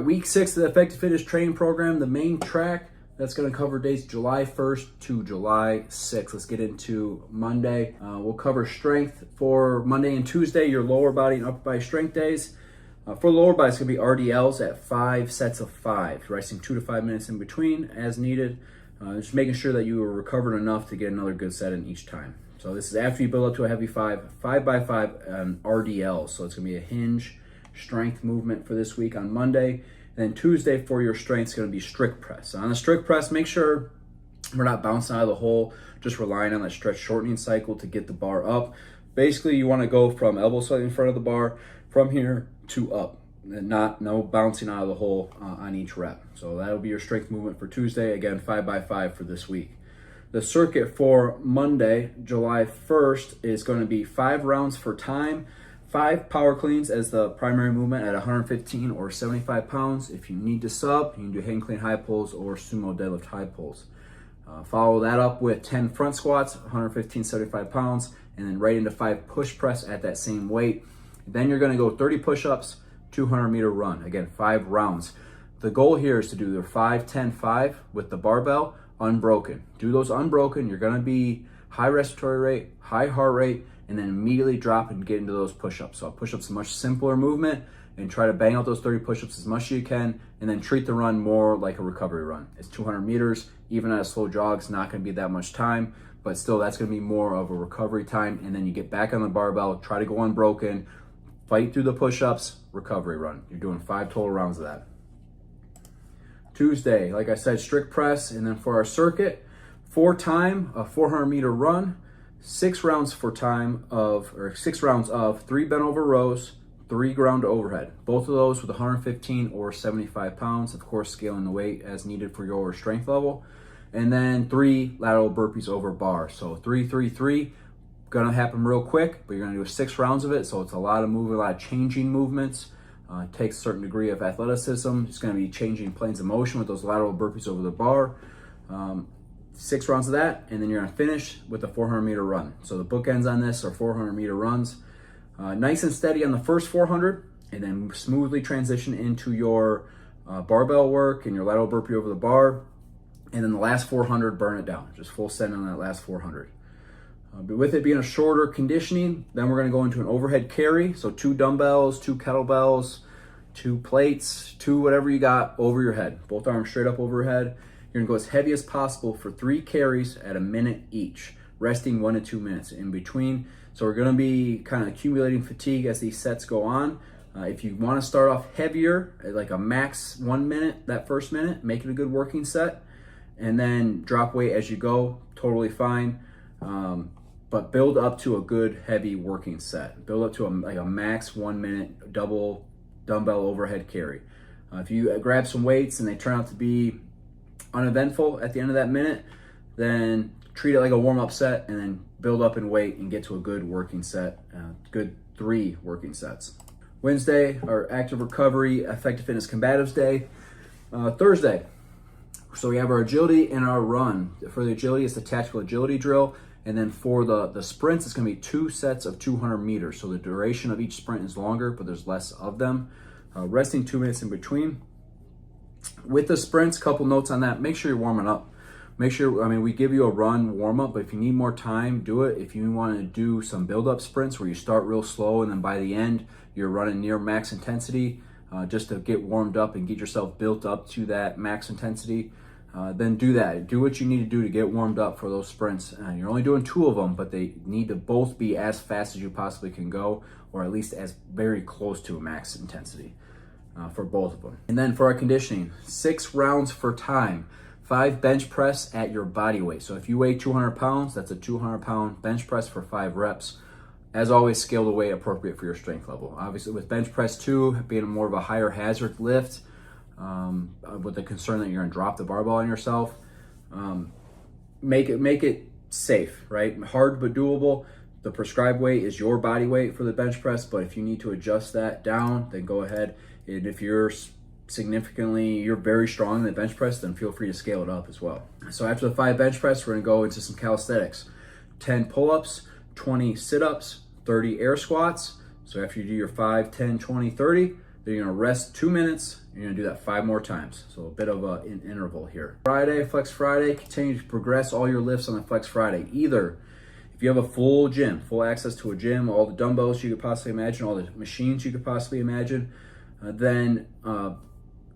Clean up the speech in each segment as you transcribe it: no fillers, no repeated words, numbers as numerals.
Week 6 of the Effective Fitness Training Program, the main track, that's going to cover days July 1st to July 6th. Let's get into Monday. We'll cover strength for Monday and Tuesday, your lower body and upper body strength days. For the lower body, it's going to be RDLs at 5 sets of 5, resting 2 to 5 minutes in between as needed. Just making sure that you are recovered enough to get another good set in each time. So this is after you build up to a heavy 5 by 5 RDLs. So it's going to be a hinge strength movement for this week on Monday. And then Tuesday for your strength is going to be strict press. On the strict press, make sure we're not bouncing out of the hole, just relying on that stretch shortening cycle to get the bar up. Basically, you want to go from elbow slightly in front of the bar, from here to up, and no bouncing out of the hole on each rep. So that'll be your strength movement for Tuesday. Again, 5 by 5 for this week. The circuit for Monday, July 1st, is going to be 5 rounds for time, 5 power cleans as the primary movement at 115 or 75 pounds. If you need to sub, you can do hang clean high pulls or sumo deadlift high pulls. Follow that up with 10 front squats, 115, 75 pounds, and then right into 5 push press at that same weight. Then you're going to go 30 push-ups, 200-meter run. Again, 5 rounds. The goal here is to do the 5, 10, 5 with the barbell unbroken. Do those unbroken. You're going to be high respiratory rate, high heart rate, and then immediately drop and get into those push-ups. So push-ups is a much simpler movement, and try to bang out those 30 push-ups as much as you can, and then treat the run more like a recovery run. It's 200 meters, even at a slow jog, it's not gonna be that much time, but still that's gonna be more of a recovery time, and then you get back on the barbell, try to go unbroken, fight through the push-ups, recovery run. You're doing 5 total rounds of that. Tuesday, like I said, strict press, and then for our circuit, for time, a 400-meter run, 6 rounds for time of, or 6 rounds of 3 bent over rows, 3 ground overhead. Both of those with 115 or 75 pounds, of course, scaling the weight as needed for your strength level. And then 3 lateral burpees over bar. So 3, 3, 3, gonna happen real quick, but you're gonna do 6 rounds of it. So it's a lot of moving, a lot of changing movements. It takes a certain degree of athleticism. It's gonna be changing planes of motion with those lateral burpees over the bar. 6 rounds of that, and then you're gonna finish with a 400-meter run. So the bookends on this are 400-meter runs. Nice and steady on the first 400, and then smoothly transition into your barbell work and your lateral burpee over the bar. And then the last 400, burn it down. Just full send on that last 400. But with it being a shorter conditioning, then we're gonna go into an overhead carry. So 2 dumbbells, 2 kettlebells, 2 plates, 2 whatever you got over your head. Both arms straight up overhead. You're gonna go as heavy as possible for 3 carries at a minute each, resting 1 to 2 minutes in between. So we're gonna be kind of accumulating fatigue as these sets go on. If you wanna start off heavier, like a max 1 minute, that first minute, make it a good working set, and then drop weight as you go, totally fine. But build up to a good heavy working set. Build up to like a max 1 minute double dumbbell overhead carry. If you grab some weights and they turn out to be uneventful at the end of that minute, then treat it like a warm-up set and then build up in weight and get to a good working set, good 3 working sets. Wednesday, our active recovery, effective fitness combatives day. Thursday, so we have our agility and our run. For the agility, it's the tactical agility drill. And then for the sprints, it's gonna be 2 sets of 200 meters. So the duration of each sprint is longer, but there's less of them. Resting 2 minutes in between. With the sprints, couple notes on that. Make sure you're warming up. Make sure, we give you a run warm up, but if you need more time, do it. If you want to do some build up sprints where you start real slow and then by the end, you're running near max intensity, just to get warmed up and get yourself built up to that max intensity, then do that. Do what you need to do to get warmed up for those sprints. You're only doing 2 of them, but they need to both be as fast as you possibly can go, or at least as very close to a max intensity. For both of them. And then for our conditioning, 6 rounds for time, 5 bench press at your body weight. So if you weigh 200 pounds, that's a 200-pound bench press for 5 reps. As always, scale the weight appropriate for your strength level. Obviously with bench press 2 being more of a higher hazard lift, with the concern that you're gonna drop the barbell on yourself, make it safe, right? Hard but doable. The prescribed weight is your body weight for the bench press, but if you need to adjust that down, then go ahead. And if you're very strong in the bench press, then feel free to scale it up as well. So after the 5 bench press, we're gonna go into some calisthenics. 10 pull-ups, 20 sit-ups, 30 air squats. So after you do your 5, 10, 20, 30, then you're gonna rest 2 minutes, You're gonna do that 5 more times. So a bit of an interval here. Friday, Flex Friday, continue to progress all your lifts on the Flex Friday. Either if you have a full gym, full access to a gym, all the dumbbells you could possibly imagine, all the machines you could possibly imagine, then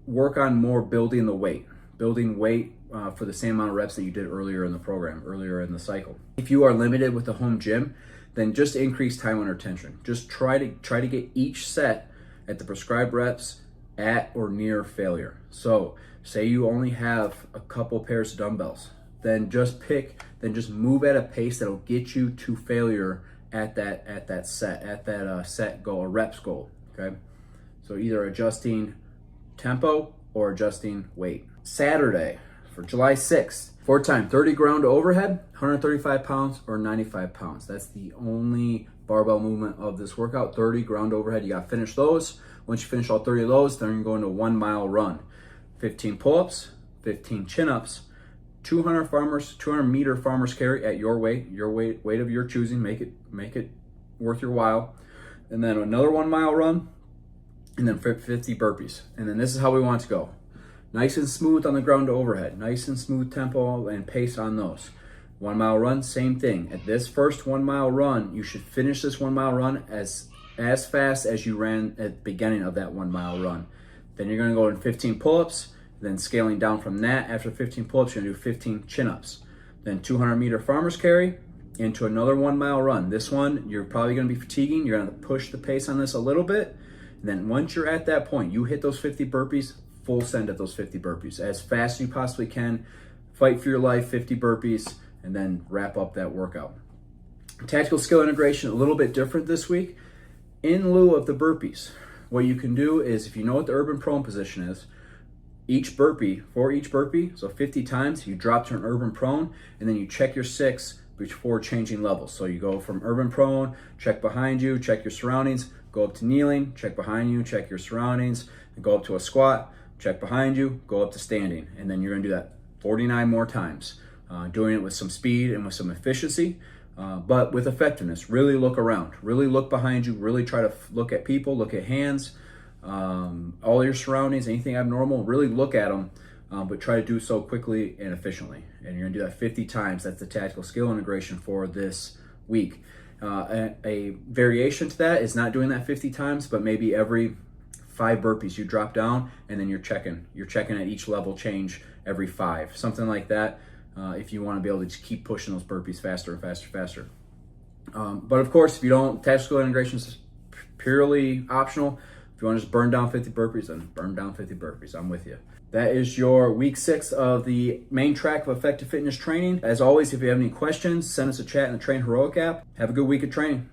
work on more building the weight. Building weight for the same amount of reps that you did earlier in the program, earlier in the cycle. If you are limited with the home gym, then just increase time under tension. Just try to get each set at the prescribed reps at or near failure. So say you only have a couple pairs of dumbbells, then just move at a pace that'll get you to failure at that set goal or reps goal. Okay, so either adjusting tempo or adjusting weight. Saturday for July 6th, 4 time 30 ground overhead, 135 pounds or 95 pounds. That's the only barbell movement of this workout. 30 ground overhead. You got to finish those. Once you finish all 30 of those, then you're going to 1 mile run. 15 pull-ups, 15 chin-ups, 200 meter farmer's carry at your weight of your choosing. Make it worth your while. And then another 1 mile run, and then 50 burpees. And then this is how we want to go. Nice and smooth on the ground overhead. Nice and smooth tempo and pace on those. 1 mile run, same thing. At this first 1 mile run, you should finish this 1 mile run as fast as you ran at the beginning of that 1 mile run. Then you're gonna go in 15 pull-ups, then scaling down from that, after 15 pull-ups, you're gonna do 15 chin-ups. Then 200 meter farmer's carry into another 1 mile run. This one, you're probably gonna be fatiguing. You're gonna push the pace on this a little bit. And then once you're at that point, you hit those 50 burpees, full send at those 50 burpees. As fast as you possibly can, fight for your life, 50 burpees, and then wrap up that workout. Tactical skill integration, a little bit different this week. In lieu of the burpees, what you can do is, if you know what the urban prone position is, for each burpee, so 50 times, you drop to an urban prone, and then you check your 6 before changing levels. So you go from urban prone, check behind you, check your surroundings, go up to kneeling, check behind you, check your surroundings, and go up to a squat, check behind you, go up to standing. And then you're gonna do that 49 more times, doing it with some speed and with some efficiency, but with effectiveness. Really look around, really look behind you, really try to look at people, look at hands, all your surroundings, anything abnormal, really look at them, but try to do so quickly and efficiently. And you're gonna do that 50 times. That's the tactical skill integration for this week. A variation to that is not doing that 50 times, but maybe every 5 burpees you drop down, and then you're checking at each level change every 5, something like that, if you want to be able to just keep pushing those burpees faster and faster. But of course, if you don't, tactical skill integration is purely optional. If you want to just burn down 50 burpees, then burn down 50 burpees. I'm with you. That is your week 6 of the main track of effective fitness training. As always, if you have any questions, send us a chat in the Train Heroic app. Have a good week of training.